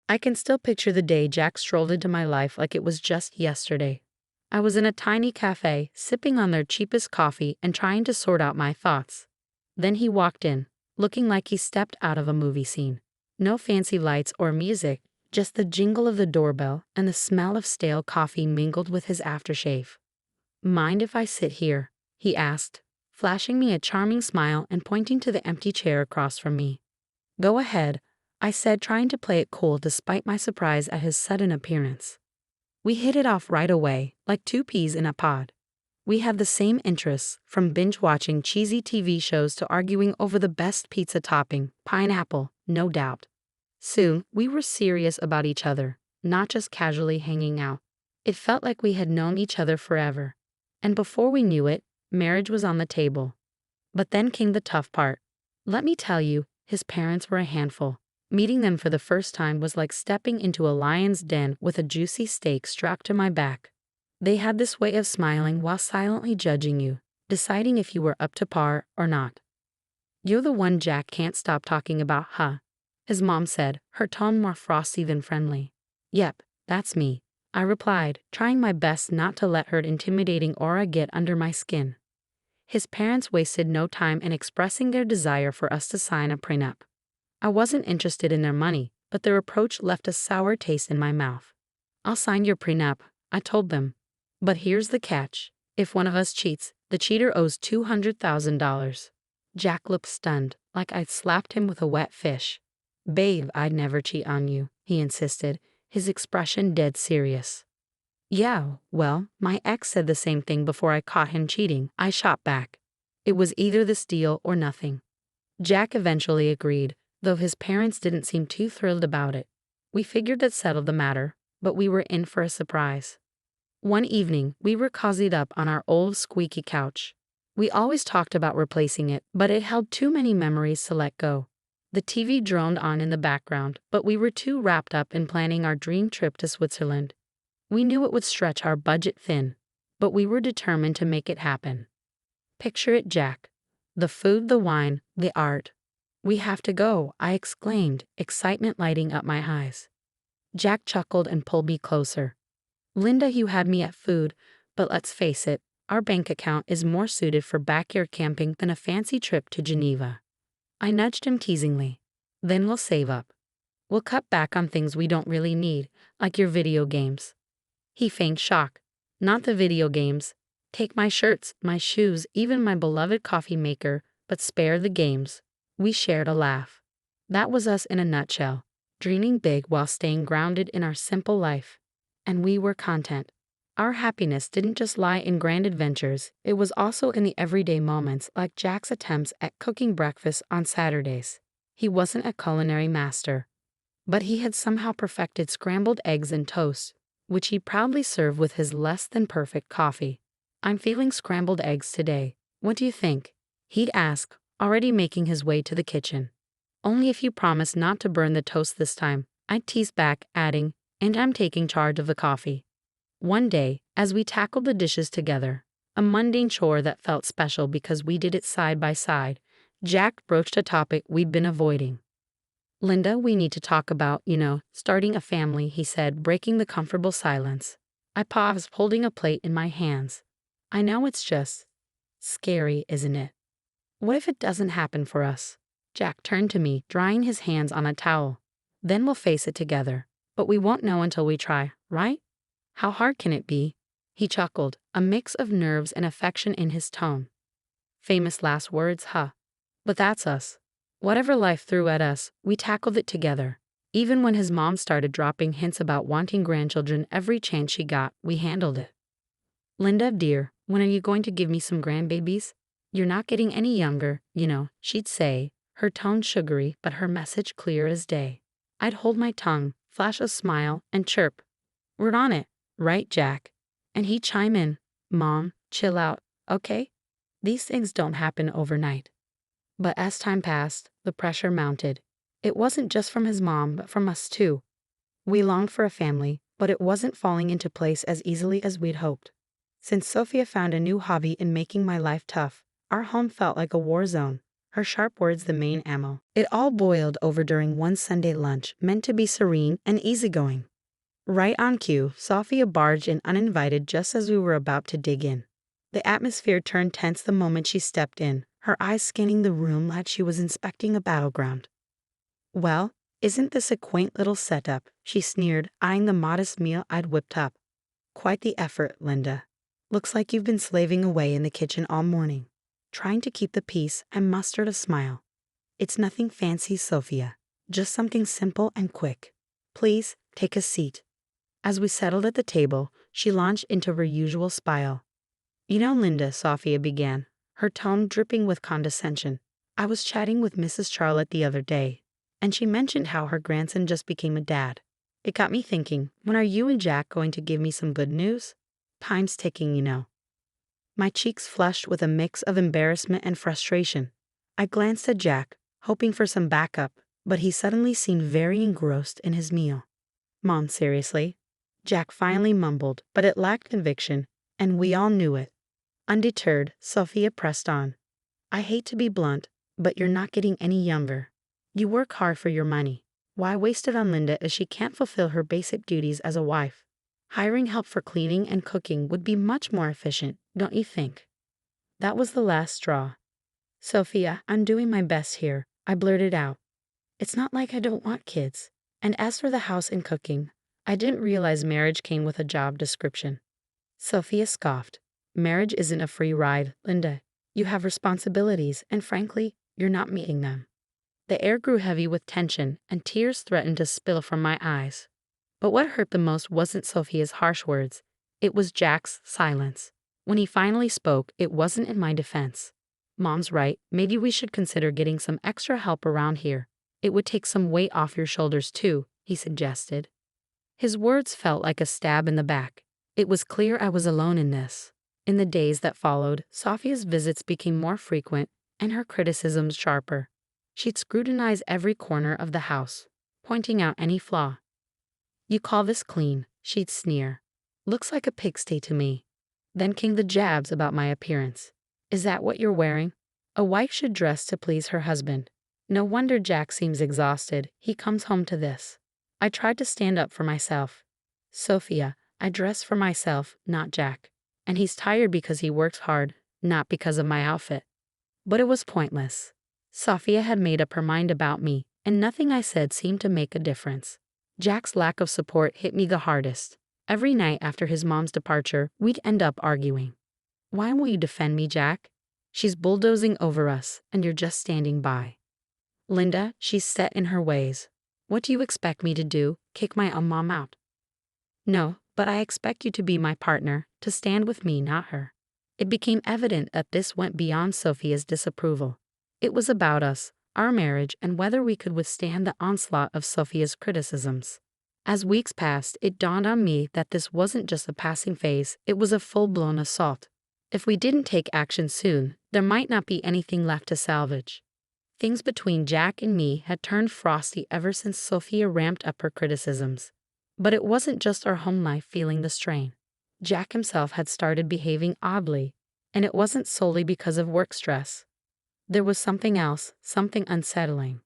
I can still picture the day Jack strolled into my life like it was just yesterday. I was in a tiny cafe, sipping on their cheapest coffee and trying to sort out my thoughts. Then he walked in, looking like he stepped out of a movie scene. No fancy lights or music, just the jingle of the doorbell and the smell of stale coffee mingled with his aftershave. "Mind if I sit here?" he asked, flashing me a charming smile and pointing to the empty chair across from me. "Go ahead," I said, trying to play it cool despite my surprise at his sudden appearance. We hit it off right away, like two peas in a pod. We had the same interests, from binge-watching cheesy TV shows to arguing over the best pizza topping, pineapple, no doubt. Soon, we were serious about each other, not just casually hanging out. It felt like we had known each other forever. And before we knew it, marriage was on the table. But then came the tough part. Let me tell you, his parents were a handful. Meeting them for the first time was like stepping into a lion's den with a juicy steak strapped to my back. They had this way of smiling while silently judging you, deciding if you were up to par or not. "You're the one Jack can't stop talking about, huh?" his mom said, her tone more frosty than friendly. "Yep, that's me," I replied, trying my best not to let her intimidating aura get under my skin. His parents wasted no time in expressing their desire for us to sign a prenup. I wasn't interested in their money, but their approach left a sour taste in my mouth. "I'll sign your prenup," I told them. "But here's the catch. If one of us cheats, the cheater owes $200,000. Jack looked stunned, like I'd slapped him with a wet fish. "Babe, I'd never cheat on you," he insisted, his expression dead serious. "Yeah, well, my ex said the same thing before I caught him cheating," I shot back. It was either this deal or nothing. Jack eventually agreed, though his parents didn't seem too thrilled about it. We figured that settled the matter, but we were in for a surprise. One evening, we were cozied up on our old squeaky couch. We always talked about replacing it, but it held too many memories to let go. The TV droned on in the background, but we were too wrapped up in planning our dream trip to Switzerland. We knew it would stretch our budget thin, but we were determined to make it happen. Picture it, Jack. The food, the wine, the art. "We have to go," I exclaimed, excitement lighting up my eyes. Jack chuckled and pulled me closer. "Linda, you had me at food, but let's face it, our bank account is more suited for backyard camping than a fancy trip to Geneva." I nudged him teasingly. "Then we'll save up. We'll cut back on things we don't really need, like your video games." He feigned shock. "Not the video games. Take my shirts, my shoes, even my beloved coffee maker, but spare the games." We shared a laugh. That was us in a nutshell, dreaming big while staying grounded in our simple life. And we were content. Our happiness didn't just lie in grand adventures, it was also in the everyday moments, like Jack's attempts at cooking breakfast on Saturdays. He wasn't a culinary master, but he had somehow perfected scrambled eggs and toast, which he proudly served with his less than perfect coffee. "I'm feeling scrambled eggs today. What do you think?" he'd ask, already making his way to the kitchen. "Only if you promise not to burn the toast this time," I'd tease back, adding, "and I'm taking charge of the coffee." One day, as we tackled the dishes together, a mundane chore that felt special because we did it side by side, Jack broached a topic we'd been avoiding. "Linda, we need to talk about, starting a family," he said, breaking the comfortable silence. I paused, holding a plate in my hands. "I know it's just scary, isn't it? What if it doesn't happen for us?" Jack turned to me, drying his hands on a towel. "Then we'll face it together. But we won't know until we try, right? How hard can it be?" He chuckled, a mix of nerves and affection in his tone. Famous last words, huh? But that's us. Whatever life threw at us, we tackled it together. Even when his mom started dropping hints about wanting grandchildren every chance she got, we handled it. "Linda, dear, when are you going to give me some grandbabies? You're not getting any younger, she'd say, her tone sugary but her message clear as day. I'd hold my tongue, flash a smile, and chirp, "We're on it, right, Jack?" And he'd chime in, "Mom, chill out, okay? These things don't happen overnight." But as time passed, the pressure mounted. It wasn't just from his mom, but from us too. We longed for a family, but it wasn't falling into place as easily as we'd hoped. Since Sophia found a new hobby in making my life tough, our home felt like a war zone. her sharp words the main ammo. It all boiled over during one Sunday lunch meant to be serene and easygoing. Right on cue, Sophia barged in uninvited just as we were about to dig in. The atmosphere turned tense the moment she stepped in, her eyes scanning the room like she was inspecting a battleground. "Well, isn't this a quaint little setup?" she sneered, eyeing the modest meal I'd whipped up. "Quite the effort, Linda. Looks like you've been slaving away in the kitchen all morning." Trying to keep the peace, I mustered a smile. "It's nothing fancy, Sophia. Just something simple and quick. Please, take a seat." As we settled at the table, she launched into her usual spiel. "You know, Linda," Sophia began, her tone dripping with condescension, "I was chatting with Mrs. Charlotte the other day, and she mentioned how her grandson just became a dad. It got me thinking, when are you and Jack going to give me some good news? Time's ticking, you know." My cheeks flushed with a mix of embarrassment and frustration. I glanced at Jack, hoping for some backup, but he suddenly seemed very engrossed in his meal. "Mom, seriously?" Jack finally mumbled, but it lacked conviction, and we all knew it. Undeterred, Sophia pressed on. "I hate to be blunt, but you're not getting any younger. You work hard for your money. Why waste it on Linda if she can't fulfill her basic duties as a wife? Hiring help for cleaning and cooking would be much more efficient, don't you think?" That was the last straw. "Sophia, I'm doing my best here," I blurted out. "It's not like I don't want kids. And as for the house and cooking, I didn't realize marriage came with a job description." Sophia scoffed. "Marriage isn't a free ride, Linda. You have responsibilities, and frankly, you're not meeting them." The air grew heavy with tension, and tears threatened to spill from my eyes. But what hurt the most wasn't Sophia's harsh words. It was Jack's silence. When he finally spoke, it wasn't in my defense. "Mom's right, maybe we should consider getting some extra help around here. It would take some weight off your shoulders too," he suggested. His words felt like a stab in the back. It was clear I was alone in this. In the days that followed, Sophia's visits became more frequent and her criticisms sharper. She'd scrutinize every corner of the house, pointing out any flaw. "You call this clean?" she'd sneer. "Looks like a pigsty to me." Then came the jabs about my appearance. "Is that what you're wearing? A wife should dress to please her husband. No wonder Jack seems exhausted. He comes home to this." I tried to stand up for myself. "Sophia, I dress for myself, not Jack. And he's tired because he works hard, not because of my outfit." But it was pointless. Sophia had made up her mind about me, and nothing I said seemed to make a difference. Jack's lack of support hit me the hardest. Every night after his mom's departure, we'd end up arguing. "Why won't you defend me, Jack? She's bulldozing over us, and you're just standing by." "Linda, she's set in her ways. What do you expect me to do? Kick my own mom out?" "No, but I expect you to be my partner, to stand with me, not her." It became evident that this went beyond Sophia's disapproval. It was about us, our marriage, and whether we could withstand the onslaught of Sophia's criticisms. As weeks passed, it dawned on me that this wasn't just a passing phase, it was a full-blown assault. If we didn't take action soon, there might not be anything left to salvage. Things between Jack and me had turned frosty ever since Sophia ramped up her criticisms. But it wasn't just our home life feeling the strain. Jack himself had started behaving oddly, and it wasn't solely because of work stress. There was something else, something unsettling.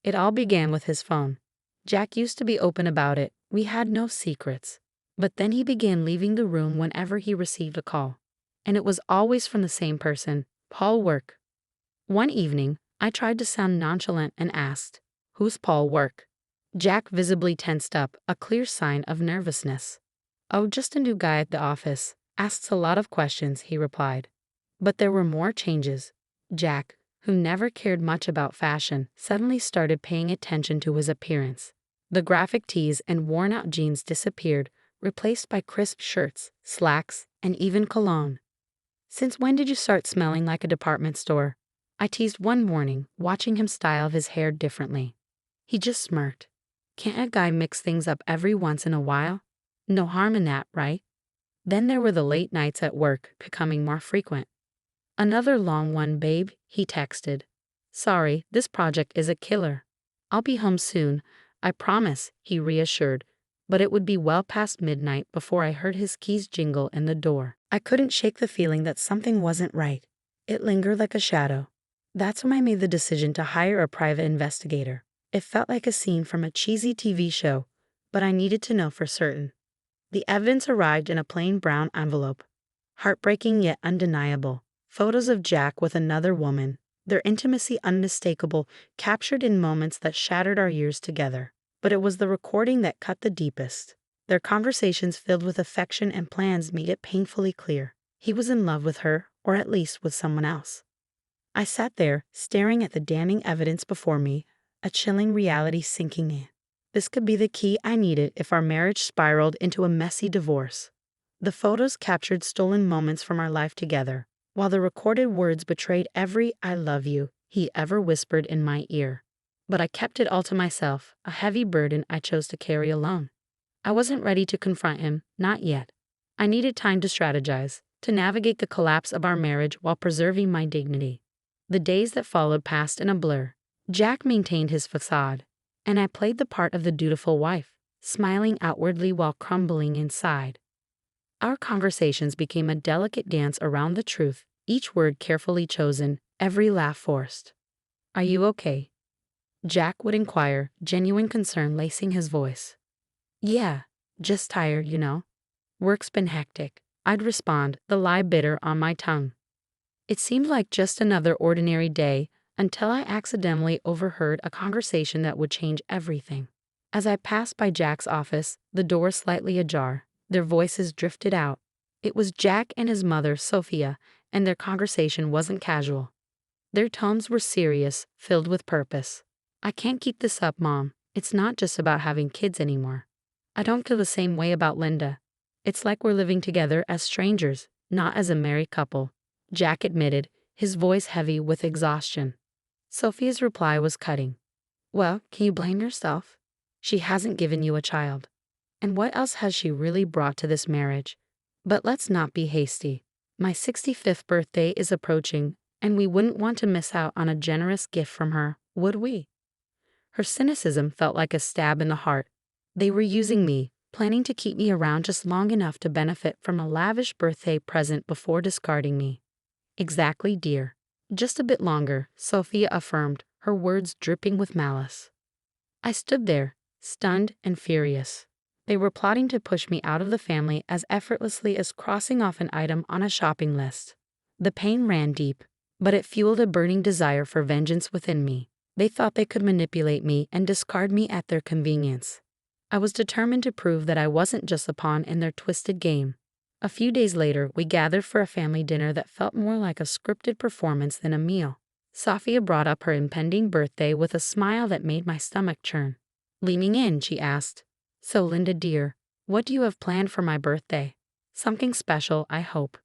It all began with his phone. Jack used to be open about it, we had no secrets. But then he began leaving the room whenever he received a call. And it was always from the same person, Paul Work. One evening, I tried to sound nonchalant and asked, "Who's Paul Work?" Jack visibly tensed up, a clear sign of nervousness. "Oh, just a new guy at the office. Asks a lot of questions," he replied. But there were more changes. Jack, who never cared much about fashion, suddenly started paying attention to his appearance. The graphic tees and worn-out jeans disappeared, replaced by crisp shirts, slacks, and even cologne. "Since when did you start smelling like a department store?" I teased one morning, watching him style his hair differently. He just smirked. "Can't a guy mix things up every once in a while? No harm in that, right?" Then there were the late nights at work, becoming more frequent. "Another long one, babe," he texted. "Sorry, this project is a killer. I'll be home soon, I promise," he reassured, but it would be well past midnight before I heard his keys jingle in the door. I couldn't shake the feeling that something wasn't right. It lingered like a shadow. That's when I made the decision to hire a private investigator. It felt like a scene from a cheesy TV show, but I needed to know for certain. The evidence arrived in a plain brown envelope. Heartbreaking yet undeniable. Photos of Jack with another woman, their intimacy unmistakable, captured in moments that shattered our years together. But it was the recording that cut the deepest. Their conversations filled with affection and plans made it painfully clear. He was in love with her, or at least with someone else. I sat there, staring at the damning evidence before me, a chilling reality sinking in. This could be the key I needed if our marriage spiraled into a messy divorce. The photos captured stolen moments from our life together, while the recorded words betrayed every "I love you" he ever whispered in my ear. But I kept it all to myself, a heavy burden I chose to carry alone. I wasn't ready to confront him, not yet. I needed time to strategize, to navigate the collapse of our marriage while preserving my dignity. The days that followed passed in a blur. Jack maintained his facade, and I played the part of the dutiful wife, smiling outwardly while crumbling inside. Our conversations became a delicate dance around the truth, each word carefully chosen, every laugh forced. "Are you okay?" Jack would inquire, genuine concern lacing his voice. "Yeah, just tired, you know. Work's been hectic," I'd respond, the lie bitter on my tongue. It seemed like just another ordinary day until I accidentally overheard a conversation that would change everything. As I passed by Jack's office, the door slightly ajar, their voices drifted out. It was Jack and his mother, Sophia, and their conversation wasn't casual. Their tones were serious, filled with purpose. "I can't keep this up, Mom. It's not just about having kids anymore. I don't feel the same way about Linda. It's like we're living together as strangers, not as a married couple," Jack admitted, his voice heavy with exhaustion. Sophia's reply was cutting. "Well, can you blame yourself? She hasn't given you a child. And what else has she really brought to this marriage? But let's not be hasty. My 65th birthday is approaching, and we wouldn't want to miss out on a generous gift from her, would we?" Her cynicism felt like a stab in the heart. They were using me, planning to keep me around just long enough to benefit from a lavish birthday present before discarding me. "Exactly, dear. Just a bit longer," Sophia affirmed, her words dripping with malice. I stood there, stunned and furious. They were plotting to push me out of the family as effortlessly as crossing off an item on a shopping list. The pain ran deep, but it fueled a burning desire for vengeance within me. They thought they could manipulate me and discard me at their convenience. I was determined to prove that I wasn't just a pawn in their twisted game. A few days later, we gathered for a family dinner that felt more like a scripted performance than a meal. Sophia brought up her impending birthday with a smile that made my stomach churn. Leaning in, she asked, "So, Linda dear, what do you have planned for my birthday? Something special, I hope."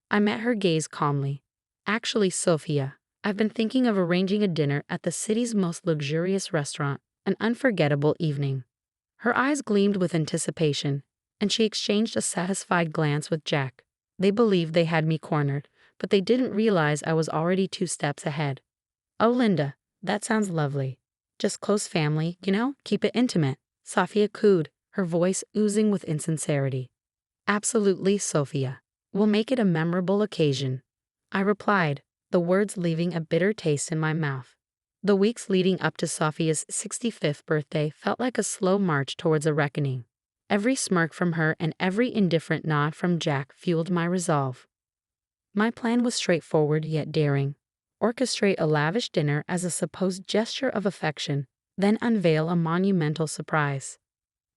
I met her gaze calmly. "Actually, Sophia, I've been thinking of arranging a dinner at the city's most luxurious restaurant, an unforgettable evening." Her eyes gleamed with anticipation, and she exchanged a satisfied glance with Jack. They believed they had me cornered, but they didn't realize I was already 2 steps ahead. "Oh, Linda, that sounds lovely. Just close family, you know, keep it intimate," Sophia cooed, her voice oozing with insincerity. "Absolutely, Sophia. We'll make it a memorable occasion," I replied, the words leaving a bitter taste in my mouth. The weeks leading up to Sophia's 65th birthday felt like a slow march towards a reckoning. Every smirk from her and every indifferent nod from Jack fueled my resolve. My plan was straightforward yet daring. Orchestrate a lavish dinner as a supposed gesture of affection, then unveil a monumental surprise.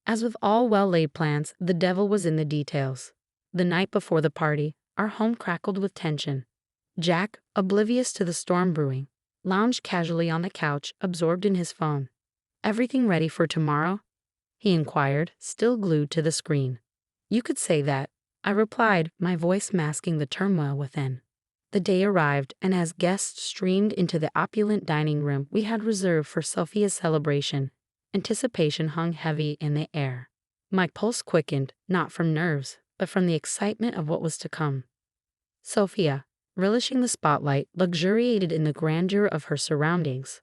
As with all well-laid plans, the devil was in the details. The night before the party, our home crackled with tension. Jack, oblivious to the storm brewing, lounged casually on the couch, absorbed in his phone. "Everything ready for tomorrow?" he inquired, still glued to the screen. "You could say that," I replied, my voice masking the turmoil within. The day arrived, and as guests streamed into the opulent dining room we had reserved for Sophia's celebration, anticipation hung heavy in the air. My pulse quickened, not from nerves, but from the excitement of what was to come. Sophia, relishing the spotlight, luxuriated in the grandeur of her surroundings.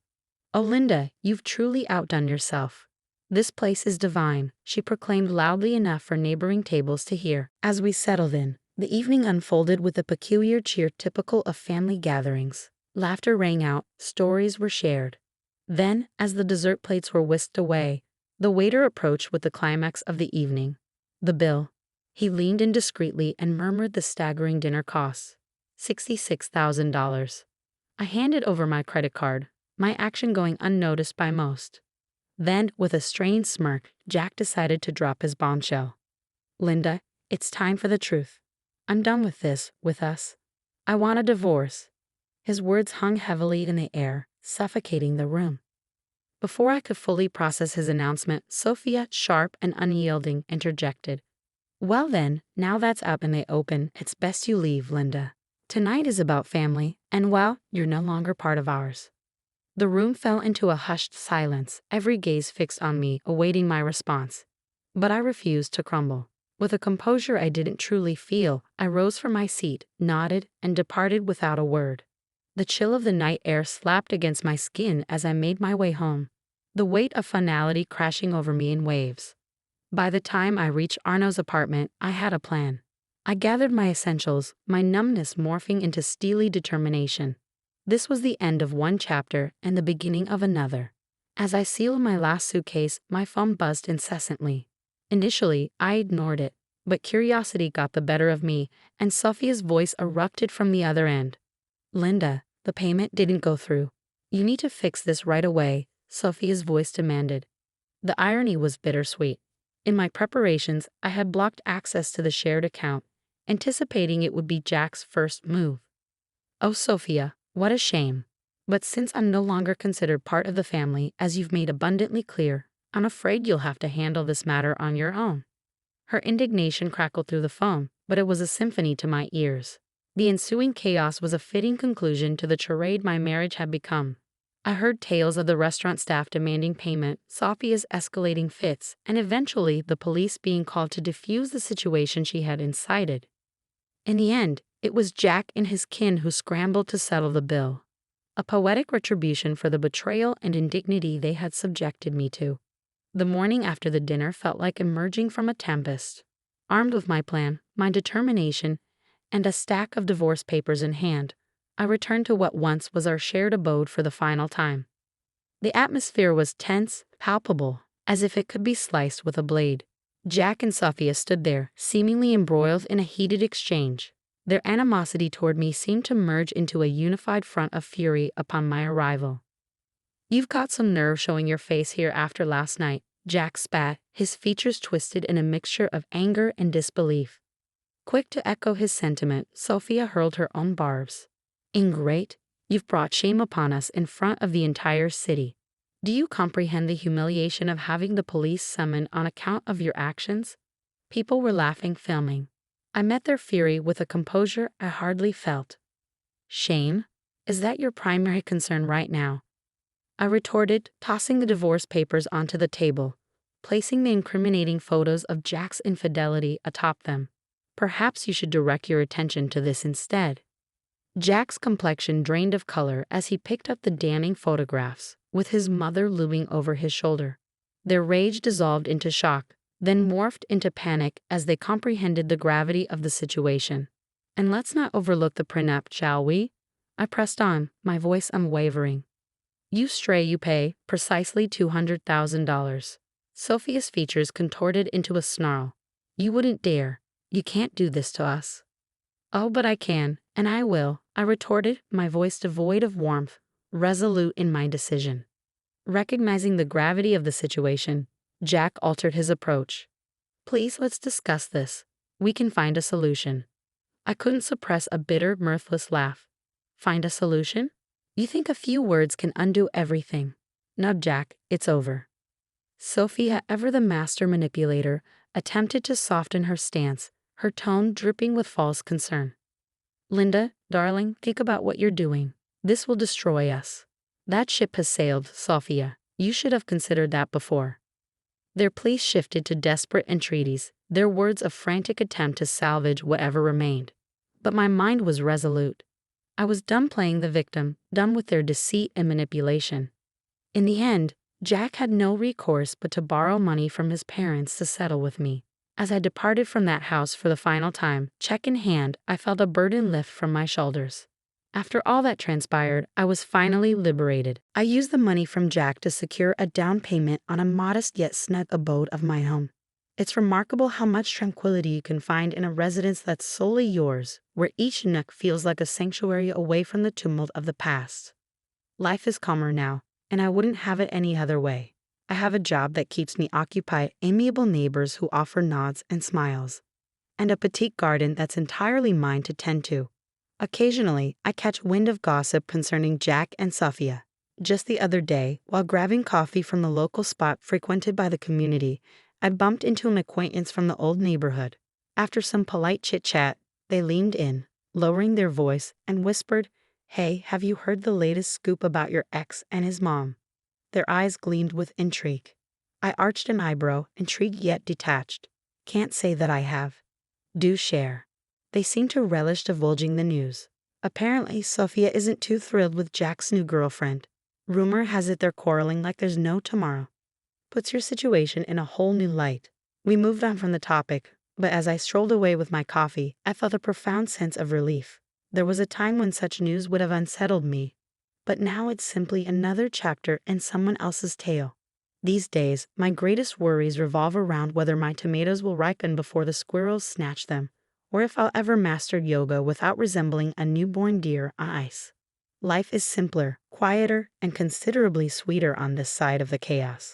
"Oh, Linda, you've truly outdone yourself. This place is divine," she proclaimed loudly enough for neighboring tables to hear. As we settled in, the evening unfolded with the peculiar cheer typical of family gatherings. Laughter rang out, stories were shared. Then, as the dessert plates were whisked away, the waiter approached with the climax of the evening. The bill. He leaned in discreetly and murmured the staggering dinner costs. $66,000. I handed over my credit card, my action going unnoticed by most. Then, with a strained smirk, Jack decided to drop his bombshell. Linda, it's time for the truth. I'm done with this, with us. I want a divorce. His words hung heavily in the air, suffocating the room. Before I could fully process his announcement, Sophia, sharp and unyielding, interjected. Well then, now that's out in the open, it's best you leave, Linda. Tonight is about family, and well, you're no longer part of ours. The room fell into a hushed silence, every gaze fixed on me, awaiting my response. But I refused to crumble. With a composure I didn't truly feel, I rose from my seat, nodded, and departed without a word. The chill of the night air slapped against my skin as I made my way home, the weight of finality crashing over me in waves. By the time I reached Arno's apartment, I had a plan. I gathered my essentials, my numbness morphing into steely determination. This was the end of one chapter and the beginning of another. As I sealed my last suitcase, my phone buzzed incessantly. Initially, I ignored it, but curiosity got the better of me, and Sophia's voice erupted from the other end. Linda, the payment didn't go through. You need to fix this right away, Sophia's voice demanded. The irony was bittersweet. In my preparations, I had blocked access to the shared account, anticipating it would be Jack's first move. Oh, Sophia, what a shame. But since I'm no longer considered part of the family, as you've made abundantly clear, I'm afraid you'll have to handle this matter on your own. Her indignation crackled through the phone, but it was a symphony to my ears. The ensuing chaos was a fitting conclusion to the charade my marriage had become. I heard tales of the restaurant staff demanding payment, Sophia's escalating fits, and eventually the police being called to defuse the situation she had incited. In the end, it was Jack and his kin who scrambled to settle the bill. A poetic retribution for the betrayal and indignity they had subjected me to. The morning after the dinner felt like emerging from a tempest. Armed with my plan, my determination, and a stack of divorce papers in hand, I returned to what once was our shared abode for the final time. The atmosphere was tense, palpable, as if it could be sliced with a blade. Jack and Sophia stood there, seemingly embroiled in a heated exchange. Their animosity toward me seemed to merge into a unified front of fury upon my arrival. You've got some nerve showing your face here after last night, Jack spat, his features twisted in a mixture of anger and disbelief. Quick to echo his sentiment, Sophia hurled her own barbs. Ingrate, you've brought shame upon us in front of the entire city. Do you comprehend the humiliation of having the police summoned on account of your actions? People were laughing, filming. I met their fury with a composure I hardly felt. Shame? Is that your primary concern right now? I retorted, tossing the divorce papers onto the table, placing the incriminating photos of Jack's infidelity atop them. Perhaps you should direct your attention to this instead. Jack's complexion drained of color as he picked up the damning photographs, with his mother looming over his shoulder. Their rage dissolved into shock, then morphed into panic as they comprehended the gravity of the situation. And let's not overlook the prenup, shall we? I pressed on, my voice unwavering. You stray, you pay, precisely $200,000. Sophia's features contorted into a snarl. You wouldn't dare. You can't do this to us. Oh, but I can, and I will, I retorted, my voice devoid of warmth, resolute in my decision. Recognizing the gravity of the situation, Jack altered his approach. Please, let's discuss this. We can find a solution. I couldn't suppress a bitter, mirthless laugh. Find a solution? You think a few words can undo everything. No, Jack, it's over. Sophia, ever the master manipulator, attempted to soften her stance, her tone dripping with false concern. Linda, darling, think about what you're doing. This will destroy us. That ship has sailed, Sophia. You should have considered that before. Their pleas shifted to desperate entreaties, their words a frantic attempt to salvage whatever remained. But my mind was resolute. I was done playing the victim, done with their deceit and manipulation. In the end, Jack had no recourse but to borrow money from his parents to settle with me. As I departed from that house for the final time, check in hand, I felt a burden lift from my shoulders. After all that transpired, I was finally liberated. I used the money from Jack to secure a down payment on a modest yet snug abode of my own. It's remarkable how much tranquility you can find in a residence that's solely yours, where each nook feels like a sanctuary away from the tumult of the past. Life is calmer now, and I wouldn't have it any other way. I have a job that keeps me occupied, amiable neighbors who offer nods and smiles, and a petite garden that's entirely mine to tend to. Occasionally, I catch wind of gossip concerning Jack and Sophia. Just the other day, while grabbing coffee from the local spot frequented by the community, I bumped into an acquaintance from the old neighborhood. After some polite chit-chat, they leaned in, lowering their voice, and whispered, "Hey, have you heard the latest scoop about your ex and his mom?" Their eyes gleamed with intrigue. I arched an eyebrow, intrigued yet detached. "Can't say that I have." "Do share." They seemed to relish divulging the news. Apparently, Sophia isn't too thrilled with Jack's new girlfriend. Rumor has it they're quarreling like there's no tomorrow. Puts your situation in a whole new light. We moved on from the topic, but as I strolled away with my coffee, I felt a profound sense of relief. There was a time when such news would have unsettled me, but now it's simply another chapter in someone else's tale. These days, my greatest worries revolve around whether my tomatoes will ripen before the squirrels snatch them, or if I'll ever master yoga without resembling a newborn deer on ice. Life is simpler, quieter, and considerably sweeter on this side of the chaos.